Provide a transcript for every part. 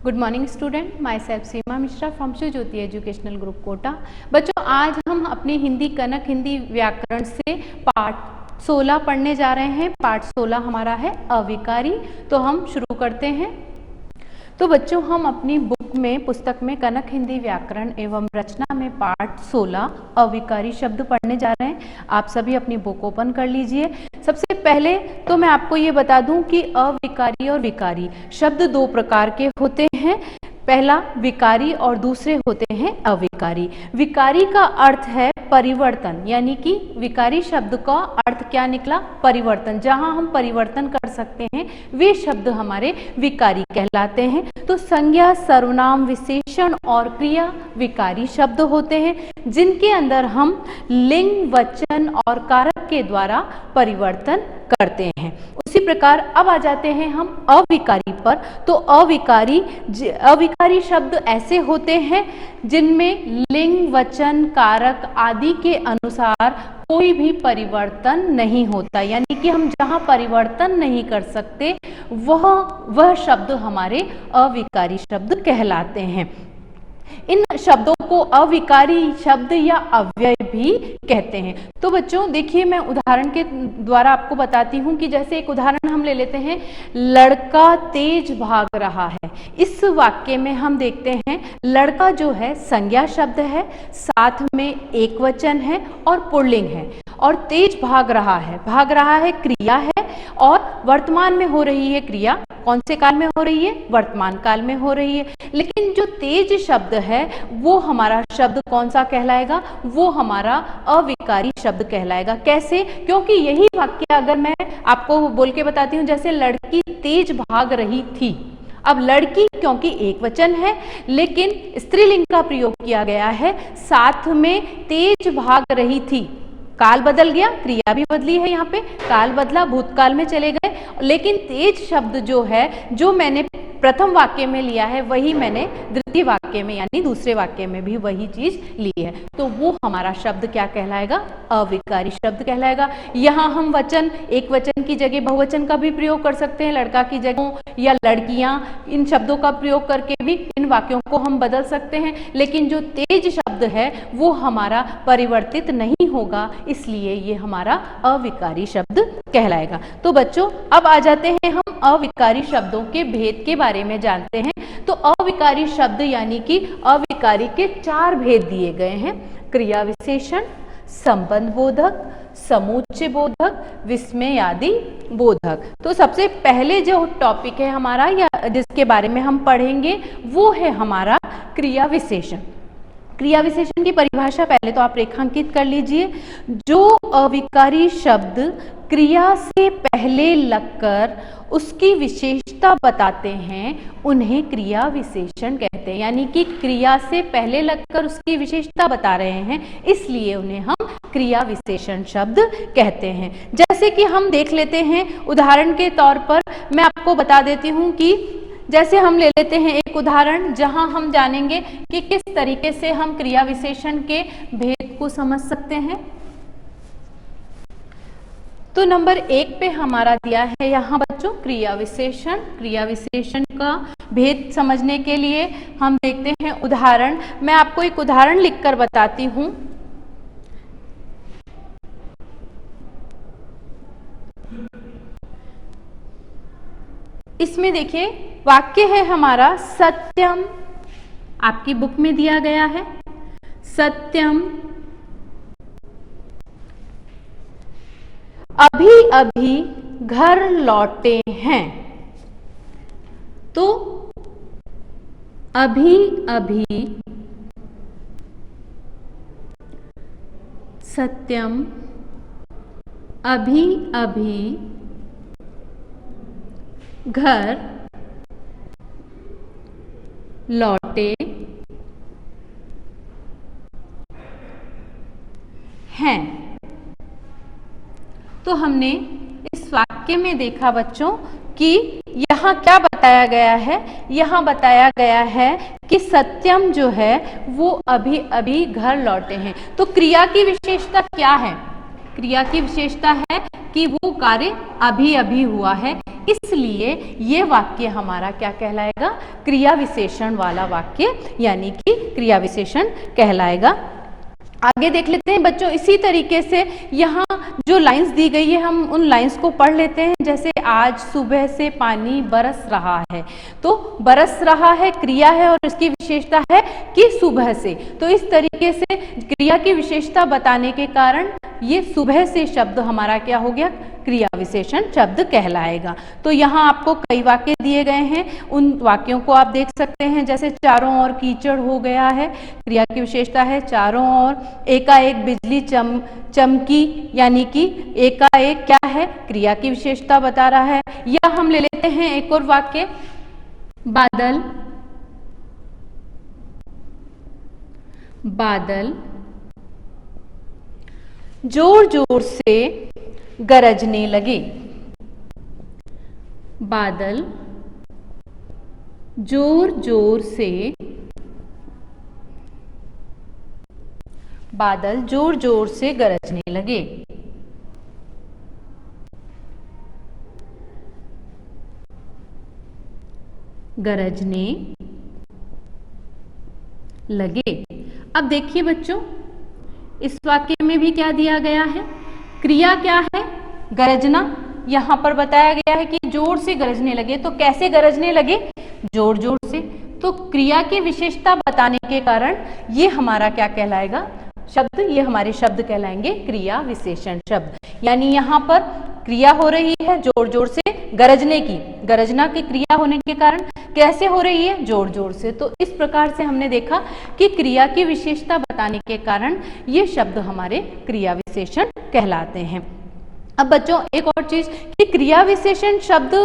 Good morning student, myself Seema Mishra from Shiv Jyoti educational group Kota. बच्चों, आज हम अपनी हिंदी कनक हिंदी व्याकरण से पाठ 16 पढ़ने जा रहे हैं। पाठ 16 हमारा है अविकारी। तो हम शुरू करते हैं। तो बच्चों, हम अपनी बुक में पुस्तक में कनक हिंदी व्याकरण एवं रचना में पाठ 16 अविकारी शब्द पढ़ने जा रहे हैं। आप सभी अपनी बुक ओपन कर लीजिए। सबसे पहले तो मैं आपको ये बता दूं कि अविकारी और विकारी शब्द दो प्रकार के होते हैं। पहला विकारी और दूसरे होते हैं अविकारी। विकारी का अर्थ है परिवर्तन, यानी कि विकारी शब्द का अर्थ क्या निकला? परिवर्तन। जहां हम परिवर्तन कर सकते हैं वे शब्द हमारे विकारी कहलाते हैं। तो संज्ञा, सर्वनाम, विशेषण और क्रिया विकारी शब्द होते हैं, जिनके अंदर हम लिंग, वचन और कारक के द्वारा परिवर्तन करते हैं। उसी प्रकार अब आ जाते हैं हम अविकारी पर। तो अविकारी शब्द ऐसे होते हैं जिनमें लिंग, वचन, कारक आदि के अनुसार कोई भी परिवर्तन नहीं होता, यानी कि हम जहां परिवर्तन नहीं कर सकते वह शब्द हमारे अविकारी शब्द कहलाते हैं। इन शब्दों को अविकारी शब्द या अव्यय भी कहते हैं। तो बच्चों देखिए, मैं उदाहरण के द्वारा आपको बताती हूँ कि जैसे एक उदाहरण हम ले लेते हैं, लड़का तेज भाग रहा है। इस वाक्य में हम देखते हैं लड़का जो है संज्ञा शब्द है, साथ में एक वचन है और पुल्लिंग है, और तेज भाग रहा है। भाग रहा है क्रिया है और वर्तमान में हो रही है क्रिया। कौन से काल में हो रही है? वर्तमान काल में हो रही है। लेकिन जो तेज शब्द है वो हमारा शब्द कौन सा कहलाएगा? वो हमारा अविकारी शब्द कहलाएगा। कैसे? क्योंकि यही वाक्य अगर मैं आपको बोल के बताती हूँ, जैसे लड़की तेज भाग रही थी। अब लड़की क्योंकि एक वचन है लेकिन स्त्रीलिंग का प्रयोग किया गया है, साथ में तेज भाग रही थी। काल बदल गया, क्रिया भी बदली है, यहाँ पे काल बदला, भूतकाल में चले गए, लेकिन तेज शब्द जो है, जो मैंने प्रथम वाक्य में लिया है वही मैंने द्वितीय वाक्य में यानी दूसरे वाक्य में भी वही चीज ली है। तो वो हमारा शब्द क्या कहलाएगा? अविकारी शब्द कहलाएगा। यहाँ हम वचन, एक वचन की जगह बहुवचन का भी प्रयोग कर सकते हैं, लड़का की जगह या लड़कियां, इन शब्दों का प्रयोग करके भी इन वाक्यों को हम बदल सकते हैं। लेकिन जो तेज शब्द है वो हमारा परिवर्तित नहीं होगा, इसलिए ये हमारा अविकारी शब्द कहलाएगा। तो बच्चों, अब आ जाते हैं हम अविकारी शब्दों के भेद के बारे में जानते हैं। तो अविकारी शब्द यानी कि अविकारी के 4 भेद दिए गए हैं: क्रिया विशेषण, संबंध बोधक, समुच्चय बोधक, विस्मयादि बोधक। तो सबसे पहले जो टॉपिक है हमारा या जिसके बारे में हम पढ़ेंगे वो है हमारा क्रिया विशेषण। क्रिया विशेषण की परिभाषा पहले तो आप रेखांकित कर लीजिए। जो अविकारी शब्द क्रिया से पहले लगकर उसकी विशेषता बताते हैं उन्हें क्रिया विशेषण कहते हैं। यानी कि क्रिया से पहले लगकर उसकी विशेषता बता रहे हैं, इसलिए उन्हें हम क्रिया विशेषण शब्द कहते हैं। जैसे कि हम देख लेते हैं, उदाहरण के तौर पर मैं आपको बता देती हूँ कि जैसे हम ले लेते हैं एक उदाहरण जहां हम जानेंगे कि किस तरीके से हम क्रिया विशेषण के भेद को समझ सकते हैं। तो नंबर 1 पे हमारा दिया है यहाँ बच्चों क्रिया विशेषण। क्रिया विशेषण का भेद समझने के लिए हम देखते हैं उदाहरण। मैं आपको एक उदाहरण लिखकर बताती हूँ। इसमें देखिए वाक्य है हमारा सत्यम, आपकी बुक में दिया गया है, सत्यम अभी अभी घर लौटे हैं। तो अभी अभी सत्यम अभी अभी घर लौटे हैं। तो हमने इस वाक्य में देखा बच्चों कि यहाँ क्या बताया गया है? यहाँ बताया गया है कि सत्यम जो है वो अभी अभी घर लौटे हैं। तो क्रिया की विशेषता क्या है? क्रिया की विशेषता है कि वो कार्य अभी अभी हुआ है, इसलिए ये वाक्य हमारा क्या कहलाएगा, क्रिया विशेषण वाला वाक्य यानी कि क्रिया विशेषण कहलाएगा। आगे देख लेते हैं बच्चों, इसी तरीके से यहाँ जो लाइंस दी गई है हम उन लाइंस को पढ़ लेते हैं। जैसे आज सुबह से पानी बरस रहा है, तो बरस रहा है क्रिया है और इसकी विशेषता है कि सुबह से। तो इस तरीके से क्रिया की विशेषता बताने के कारण ये सुबह से शब्द हमारा क्या हो गया, क्रिया विशेषण शब्द कहलाएगा। तो यहाँ आपको कई वाक्य दिए गए हैं, उन वाक्यों को आप देख सकते हैं। जैसे चारों ओर कीचड़ हो गया है, क्रिया की विशेषता है चारों ओर। एकाएक बिजली चमकी, यानी कि एकाएक क्या है, क्रिया की विशेषता बता रहा है। या हम ले लेते हैं एक और वाक्य, बादल जोर जोर से गरजने लगे। बादल जोर जोर से गरजने लगे। गरजने लगे। अब देखिए बच्चों, इस वाक्य में भी क्या दिया गया है, क्रिया क्या है, गरजना। यहाँ पर बताया गया है कि जोर से गरजने लगे, तो कैसे गरजने लगे, जोर जोर से। तो क्रिया की विशेषता बताने के कारण ये हमारा क्या कहलाएगा, शब्द, ये हमारे शब्द कहलाएंगे क्रिया विशेषण शब्द। यानी यहाँ पर क्रिया हो रही है जोर जोर से गरजने की, गरजना की क्रिया होने के कारण कैसे हो रही है, जोर जोर से। तो इस प्रकार से हमने देखा कि क्रिया की विशेषता बताने के कारण ये शब्द हमारे क्रिया विशेषण कहलाते हैं। अब बच्चों एक और चीज कि क्रिया विशेषण शब्द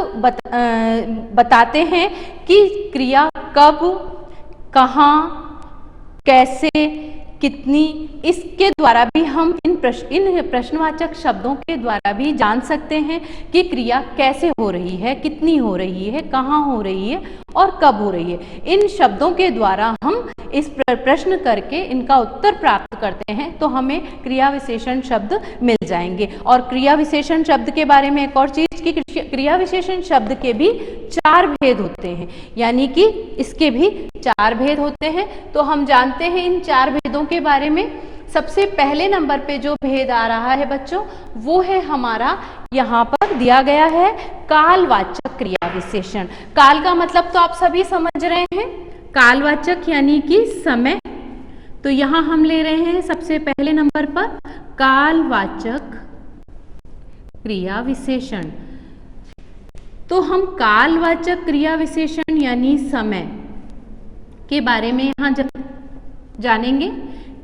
बताते हैं कि क्रिया कब, कहाँ, कैसे, कितनी, इसके द्वारा भी हम इन प्रश्नवाचक शब्दों के द्वारा भी जान सकते हैं कि क्रिया कैसे हो रही है, कितनी हो रही है, कहाँ हो रही है और कब हो रही है। इन शब्दों के द्वारा हम इस प्रश्न करके इनका उत्तर प्राप्त करते हैं तो हमें क्रिया विशेषण शब्द मिल जाएंगे। और क्रिया विशेषण शब्द के बारे में एक और चीज कि क्रिया विशेषण शब्द के भी 4 भेद होते हैं, यानी कि इसके भी 4 भेद होते हैं। तो हम जानते हैं इन 4 भेदों के बारे में। सबसे पहले नंबर पे जो भेद आ रहा है बच्चों, वो है हमारा, यहाँ पर दिया गया है कालवाचक क्रिया विशेषण। काल का मतलब तो आप सभी समझ रहे हैं, कालवाचक यानी कि समय। तो यहाँ हम ले रहे हैं सबसे पहले नंबर पर कालवाचक क्रिया विशेषण। तो हम कालवाचक क्रिया विशेषण यानी समय के बारे में यहाँ जानेंगे।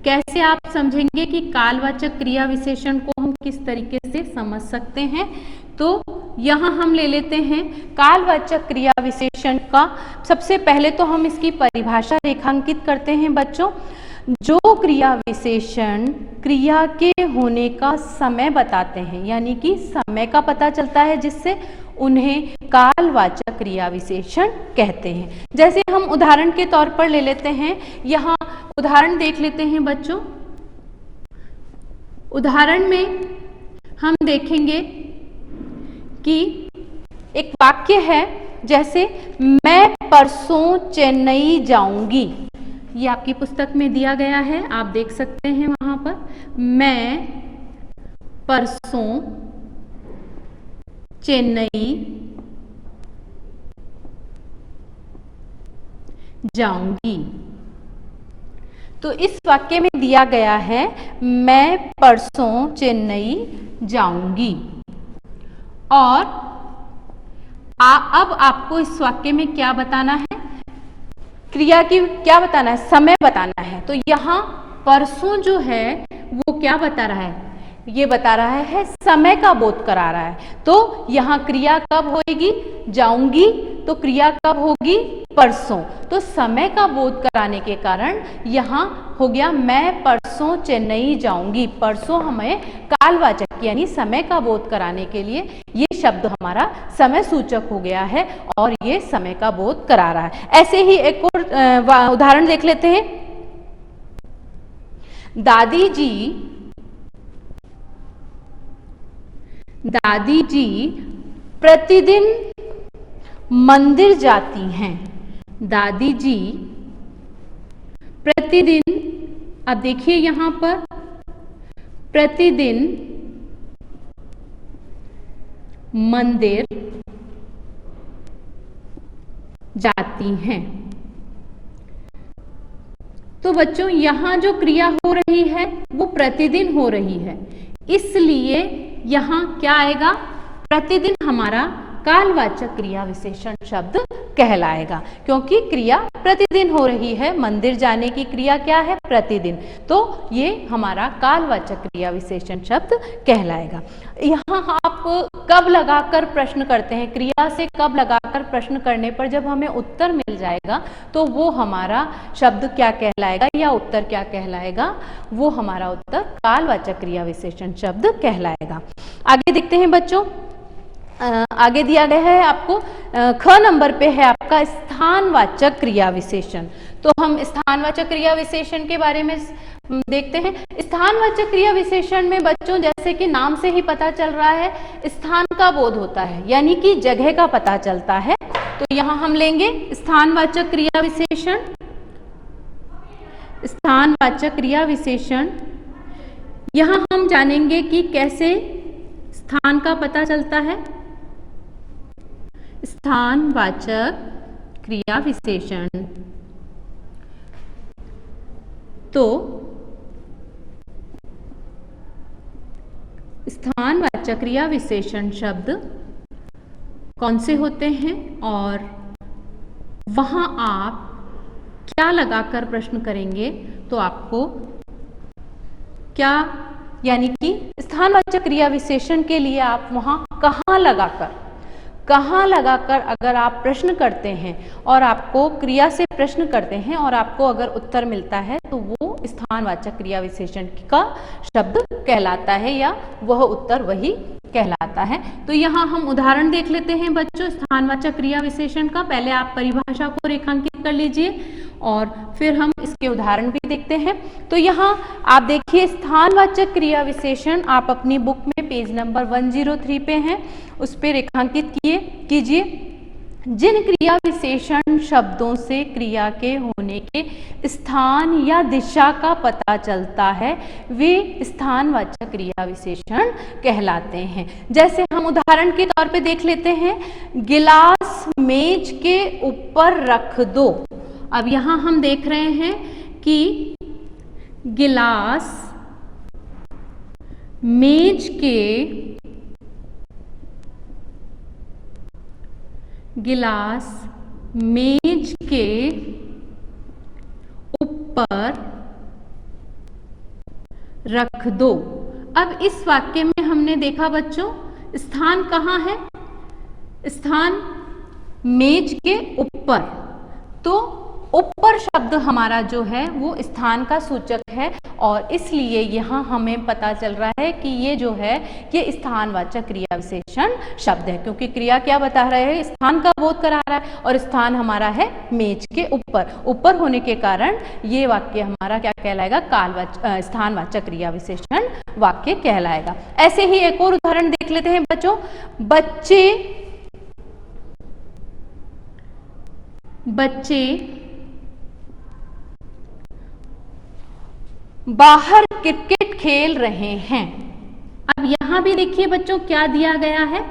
कैसे आप समझेंगे कि कालवाचक क्रिया विशेषण को हम किस तरीके से समझ सकते हैं। तो यहाँ हम ले लेते हैं कालवाचक क्रिया विशेषण का। सबसे पहले तो हम इसकी परिभाषा रेखांकित करते हैं बच्चों। जो क्रिया विशेषण क्रिया के होने का समय बताते हैं, यानी कि समय का पता चलता है, जिससे उन्हें कालवाचक क्रिया विशेषण कहते हैं। जैसे हम उदाहरण के तौर पर ले लेते हैं, यहाँ उदाहरण देख लेते हैं बच्चों। उदाहरण में हम देखेंगे कि एक वाक्य है, जैसे मैं परसों चेन्नई जाऊंगी। ये आपकी पुस्तक में दिया गया है, आप देख सकते हैं वहां पर, मैं परसों चेन्नई जाऊंगी। तो इस वाक्य में दिया गया है मैं परसों चेन्नई जाऊंगी। और अब आपको इस वाक्य में क्या बताना है, क्रिया की क्या बताना है, समय बताना है। तो यहाँ परसों जो है वो क्या बता रहा है, ये बता रहा है समय का बोध करा रहा है। तो यहाँ क्रिया कब होगी, जाऊंगी, तो क्रिया कब होगी, परसों। तो समय का बोध कराने के कारण यहाँ हो गया मैं परसों चेन्नई जाऊंगी। परसों हमें कालवाचक यानी समय का बोध कराने के लिए ये शब्द हमारा समय सूचक हो गया है और ये समय का बोध करा रहा है। ऐसे ही एक और उदाहरण देख लेते हैं। दादी जी प्रतिदिन मंदिर जाती हैं। दादी जी प्रतिदिन, अब देखिए यहां पर प्रतिदिन मंदिर जाती हैं। तो बच्चों यहां जो क्रिया हो रही है वो प्रतिदिन हो रही है, इसलिए यहां क्या आएगा, प्रतिदिन हमारा कालवाचक क्रिया विशेषण शब्द कहलाएगा, क्योंकि क्रिया प्रतिदिन हो रही है। मंदिर जाने की क्रिया क्या है, प्रतिदिन, तो ये हमारा कालवाचक क्रिया विशेषण शब्द कहलाएगा। यहाँ आप कब लगाकर प्रश्न करते हैं, क्रिया से कब लगाकर प्रश्न करने पर जब हमें उत्तर मिल जाएगा तो वो हमारा शब्द क्या कहलाएगा या उत्तर क्या कहलाएगा, वो हमारा उत्तर कालवाचक क्रिया विशेषण शब्द कहलाएगा। आगे देखते हैं बच्चों, आगे दिया गया है आपको ख नंबर पे है आपका स्थानवाचक क्रिया विशेषण। तो हम स्थानवाचक क्रिया विशेषण के बारे में देखते हैं। स्थानवाचक क्रिया विशेषण में बच्चों जैसे कि नाम से ही पता चल रहा है, स्थान का बोध होता है, यानी कि जगह का पता चलता है। तो यहाँ हम लेंगे स्थानवाचक क्रिया विशेषण। स्थानवाचक क्रिया विशेषण यहाँ हम जानेंगे कि कैसे स्थान का पता चलता है। स्थानवाचक क्रिया विशेषण, तो स्थानवाचक क्रिया विशेषण शब्द कौन से होते हैं और वहां आप क्या लगाकर प्रश्न करेंगे तो आपको क्या, यानी कि स्थानवाचक क्रिया विशेषण के लिए आप वहां कहाँ लगाकर अगर आप प्रश्न करते हैं और आपको क्रिया से प्रश्न करते हैं और आपको अगर उत्तर मिलता है तो वो स्थानवाचक क्रिया विशेषण का शब्द कहलाता है या वह उत्तर वही कहलाता है। तो यहाँ हम उदाहरण देख लेते हैं बच्चों स्थानवाचक क्रिया विशेषण का। पहले आप परिभाषा को रेखांकित कर लीजिए और फिर हम इसके उदाहरण भी देखते हैं। तो यहाँ आप देखिए स्थानवाचक क्रिया विशेषण आप अपनी बुक में पेज नंबर 103 पे हैं, उस पे रेखांकित कीजिए। जिन क्रिया विशेषण शब्दों से क्रिया के होने के स्थान या दिशा का पता चलता है वे स्थानवाचक क्रिया विशेषण कहलाते हैं। जैसे हम उदाहरण के तौर पे देख लेते हैं, गिलास मेज के ऊपर रख दो। अब यहाँ हम देख रहे हैं कि गिलास मेज के ऊपर रख दो। अब इस वाक्य में हमने देखा बच्चों स्थान कहाँ है, स्थान मेज के ऊपर, तो ऊपर शब्द हमारा जो है वो स्थान का सूचक है और इसलिए यहाँ हमें पता चल रहा है कि ये जो है ये स्थानवाचक क्रिया विशेषण शब्द है, क्योंकि क्रिया क्या बता रहे हैं, स्थान का बोध करा रहा है और स्थान हमारा है मेज के ऊपर होने के कारण ये वाक्य हमारा क्या कहलाएगा, स्थानवाचक क्रिया विशेषण वाक्य कहलाएगा। ऐसे ही एक और उदाहरण देख लेते हैं बच्चों। बच्चे बाहर क्रिकेट खेल रहे हैं। अब यहां भी देखिए बच्चों क्या दिया गया है,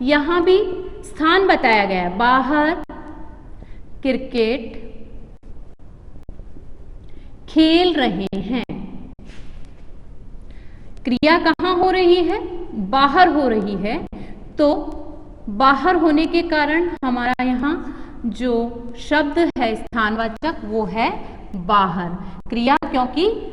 यहां भी स्थान बताया गया है, बाहर क्रिकेट खेल रहे हैं। क्रिया कहां हो रही है, बाहर हो रही है, तो बाहर होने के कारण हमारा यहाँ जो शब्द है स्थानवाचक वो है बाहर। क्रिया क्योंकि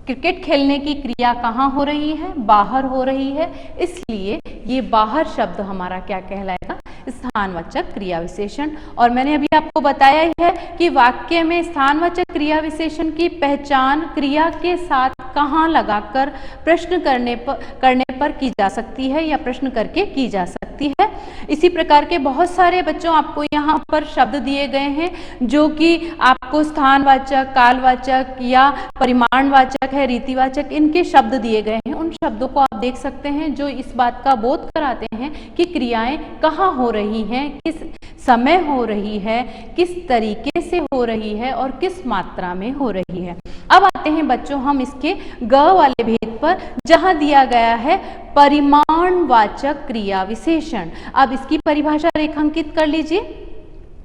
क्रिकेट खेलने की क्रिया कहाँ हो रही है, बाहर हो रही है, इसलिए ये बाहर शब्द हमारा क्या कहलाएगा, स्थानवाचक क्रिया विशेषण। और मैंने अभी आपको बताया ही है कि वाक्य में स्थानवाचक क्रिया विशेषण की पहचान क्रिया के साथ कहाँ लगाकर प्रश्न करने पर की जा सकती है या प्रश्न करके की जा सकती है। इसी प्रकार के बहुत सारे बच्चों आपको यहाँ पर शब्द दिए गए हैं जो कि आपको स्थानवाचक, कालवाचक या परिमाणवाचक है, रीतिवाचक, इनके शब्द दिए गए हैं। उन शब्दों को आप देख सकते हैं जो इस बात का बोध कराते हैं कि क्रियाएं कहाँ हो रही हैं, किस समय हो रही है, किस तरीके से हो रही है और किस मात्रा में हो रही है। अब आते हैं बच्चों हम इसके ग वाले भेद पर, जहां दिया गया है परिमाणवाचक क्रिया विशेषण। अब इसकी परिभाषा रेखांकित कर लीजिए।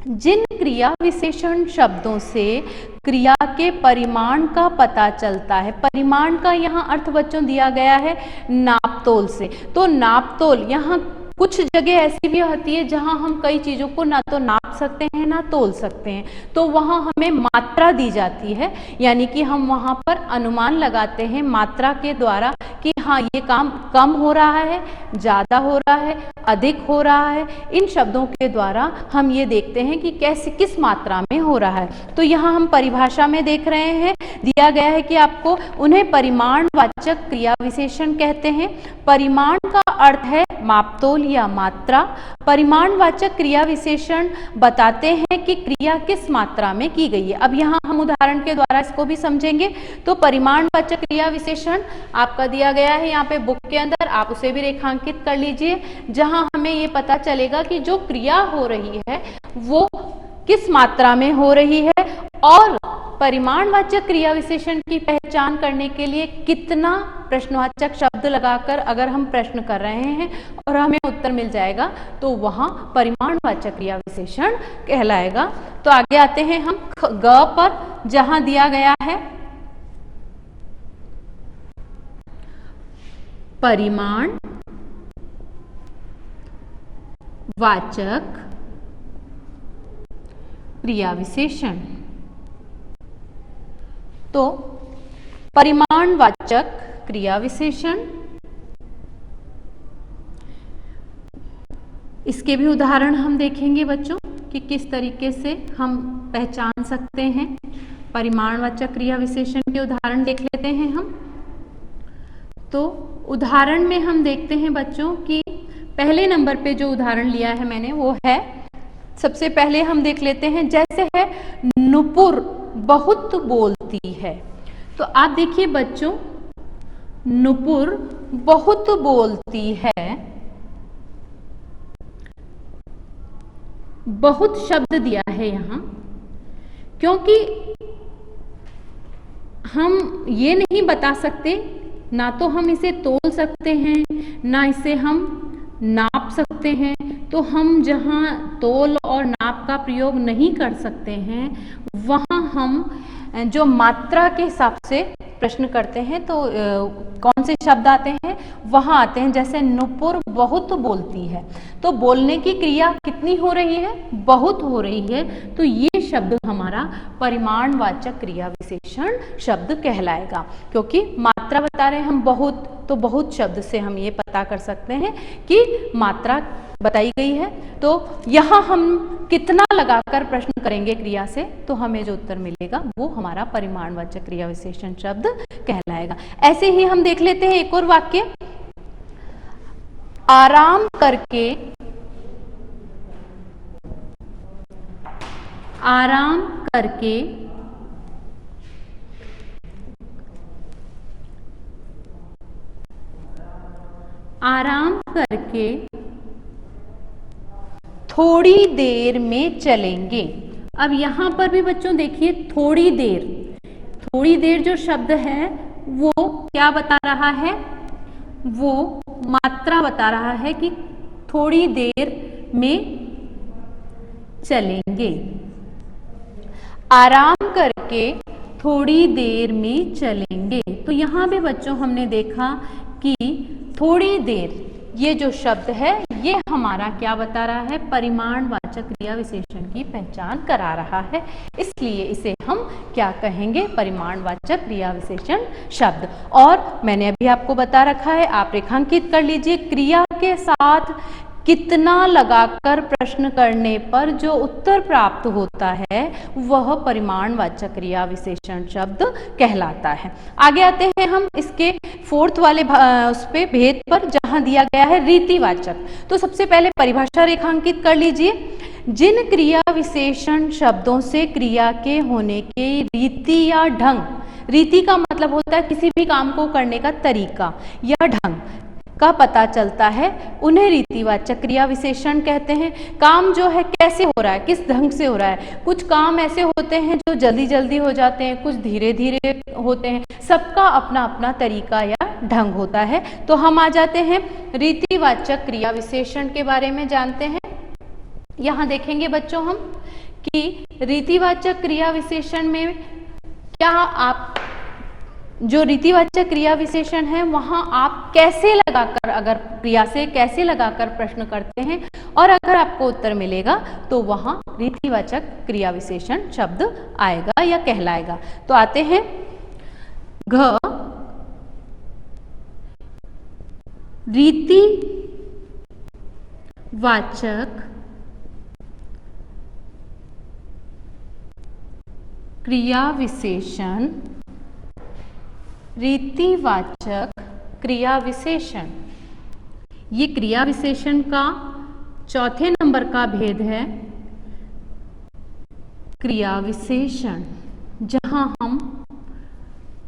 जिन क्रिया विशेषण शब्दों से क्रिया के परिमाण का पता चलता है, परिमाण का यहाँ अर्थ बच्चों दिया गया है नापतोल से। तो नापतोल, यहाँ कुछ जगह ऐसी भी होती है जहां हम कई चीज़ों को ना तो नाप सकते हैं ना तोल सकते हैं, तो वहां हमें मात्रा दी जाती है, यानी कि हम वहां पर अनुमान लगाते हैं मात्रा के द्वारा कि हाँ ये काम कम हो रहा है, ज़्यादा हो रहा है, अधिक हो रहा है। इन शब्दों के द्वारा हम ये देखते हैं कि कैसे किस मात्रा में हो रहा है। तो यहाँ हम परिभाषा में देख रहे हैं, दिया गया है कि आपको उन्हें परिमाणवाचक क्रिया विशेषण कहते हैं। परिमाण का अर्थ है मापतोल या मात्रा। परिमाणवाचक क्रिया विशेषण बताते हैं कि क्रिया किस मात्रा में की गई है। अब यहाँ हम उदाहरण के द्वारा इसको भी समझेंगे। तो परिमाणवाचक क्रिया विशेषण आपका दिया गया है यहाँ पे बुक के अंदर, आप उसे भी रेखांकित कर लीजिए, जहां हमें ये पता चलेगा कि जो क्रिया हो रही है वो किस मात्रा में हो रही है और परिमाणवाचक क्रिया विशेषण की पहचान करने के लिए कितना प्रश्नवाचक शब्द लगाकर अगर हम प्रश्न कर रहे हैं और हमें उत्तर मिल जाएगा तो वहां परिमाणवाचक क्रिया विशेषण कहलाएगा। तो आगे आते हैं हम ग पर, जहां दिया गया है परिमाण वाचक क्रिया विशेषण। तो परिमाणवाचक क्रिया विशेषण, इसके भी उदाहरण हम देखेंगे बच्चों कि किस तरीके से हम पहचान सकते हैं। परिमाणवाचक क्रिया विशेषण के उदाहरण देख लेते हैं हम। तो उदाहरण में हम देखते हैं बच्चों कि पहले नंबर पे जो उदाहरण लिया है मैंने वो है, सबसे पहले हम देख लेते हैं, जैसे है नुपुर बहुत बोलती है। तो आप देखिए बच्चों, नुपुर बहुत बोलती है, बहुत शब्द दिया है यहाँ, क्योंकि हम ये नहीं बता सकते, ना तो हम इसे तोल सकते हैं ना इसे हम नाप सकते हैं। तो हम जहाँ तोल और नाप का प्रयोग नहीं कर सकते हैं वहाँ हम जो मात्रा के हिसाब से प्रश्न करते हैं तो कौन से शब्द आते हैं, वहाँ आते हैं। जैसे नुपुर बहुत बोलती है, तो बोलने की क्रिया कितनी हो रही है, बहुत हो रही है, तो ये शब्द हमारा परिमाणवाचक क्रिया विशेषण शब्द कहलाएगा। क्योंकि मात्रा बता रहे हैं हम बहुत, तो बहुत शब्द से हम ये पता कर सकते हैं कि मात्रा बताई गई है। तो यहाँ हम कितना लगाकर प्रश्न करेंगे क्रिया से, तो हमें जो उत्तर मिलेगा वो हमारा परिमाणवाचक क्रिया विशेषण शब्द कहलाएगा। ऐसे ही हम देख लेते हैं एक और वाक्य, आराम करके, आराम करके आराम करके थोड़ी देर में चलेंगे। अब यहाँ पर भी बच्चों देखिए थोड़ी देर, थोड़ी देर जो शब्द है वो क्या बता रहा है, वो मात्रा बता रहा है कि थोड़ी देर में चलेंगे। आराम करके थोड़ी देर में चलेंगे। तो यहाँ भी बच्चों हमने देखा कि थोड़ी देर ये जो शब्द है ये हमारा क्या बता रहा है, परिमाणवाचक क्रिया विशेषण की पहचान करा रहा है, इसलिए इसे हम क्या कहेंगे, परिमाणवाचक क्रिया विशेषण शब्द। और मैंने अभी आपको बता रखा है, आप रेखांकित कर लीजिए, क्रिया के साथ कितना लगाकर प्रश्न करने पर जो उत्तर प्राप्त होता है वह परिमाणवाचक क्रिया विशेषण शब्द कहलाता है। आगे आते हैं हम इसके फोर्थ वाले उस पे भेद पर, जहां दिया गया है रीतिवाचक। तो सबसे पहले परिभाषा रेखांकित कर लीजिए, जिन क्रिया विशेषण शब्दों से क्रिया के होने की रीति या ढंग, रीति का मतलब होता है किसी भी काम को करने का तरीका या ढंग, का पता चलता है उन्हें रीतिवाचक क्रिया विशेषण कहते हैं। काम जो है कैसे हो रहा है, किस ढंग से हो रहा है। कुछ काम ऐसे होते हैं जो जल्दी जल्दी हो जाते हैं, कुछ धीरे धीरे होते हैं, सबका अपना अपना तरीका या ढंग होता है। तो हम आ जाते हैं रीतिवाचक क्रिया विशेषण के बारे में जानते हैं। यहाँ देखेंगे बच्चों हम कि रीतिवाचक क्रिया विशेषण में क्या आप जो रीतिवाचक क्रिया विशेषण है वहां आप कैसे लगाकर, अगर क्रिया से कैसे लगाकर प्रश्न करते हैं और अगर आपको उत्तर मिलेगा तो वहां रीतिवाचक क्रिया विशेषण शब्द आएगा या कहलाएगा। तो आते हैं घ रीतिवाचक क्रिया विशेषण। रीतिवाचक क्रिया विशेषण ये क्रिया विशेषण का चौथे नंबर का भेद है। क्रिया विशेषण जहां हम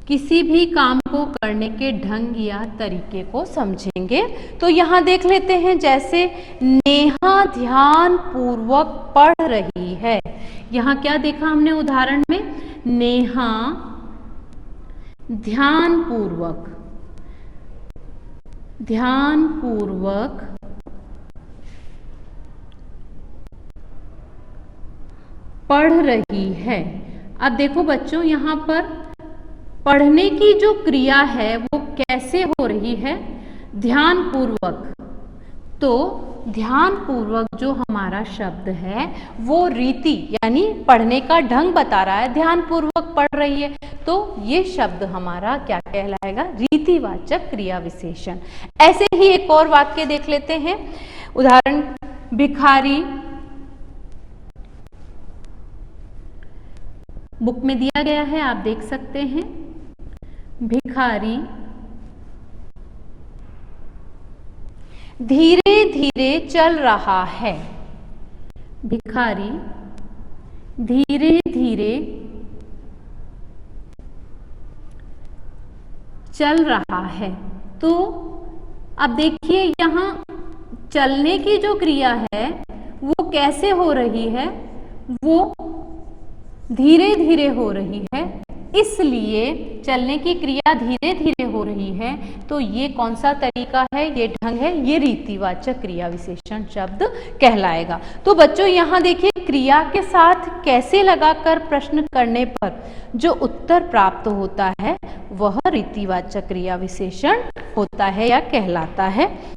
किसी भी काम को करने के ढंग या तरीके को समझेंगे। तो यहाँ देख लेते हैं, जैसे नेहा ध्यान पूर्वक पढ़ रही है। यहाँ क्या देखा हमने उदाहरण में, नेहा ध्यान पूर्वक पढ़ रही है। अब देखो बच्चों, यहाँ पर पढ़ने की जो क्रिया है वो कैसे हो रही है, ध्यान पूर्वक। तो ध्यान पूर्वक जो हमारा शब्द है वो रीति यानी पढ़ने का ढंग बता रहा है, ध्यान पूर्वक पढ़ रही है, तो ये शब्द हमारा क्या कहलाएगा, रीतिवाचक क्रिया विशेषण। ऐसे ही एक और वाक्य देख लेते हैं, उदाहरण भिखारी, बुक में दिया गया है, आप देख सकते हैं। भिखारी धीरे धीरे चल रहा है। भिखारी धीरे धीरे चल रहा है। तो अब देखिए यहाँ चलने की जो क्रिया है वो कैसे हो रही है, वो धीरे धीरे हो रही है, इसलिए चलने की क्रिया धीरे धीरे हो रही है। तो ये कौन सा तरीका है, ये ढंग है, ये रीतिवाचक क्रिया विशेषण शब्द कहलाएगा। तो बच्चों यहाँ देखिए, क्रिया के साथ कैसे लगाकर प्रश्न करने पर जो उत्तर प्राप्त होता है वह रीतिवाचक क्रिया विशेषण होता है या कहलाता है।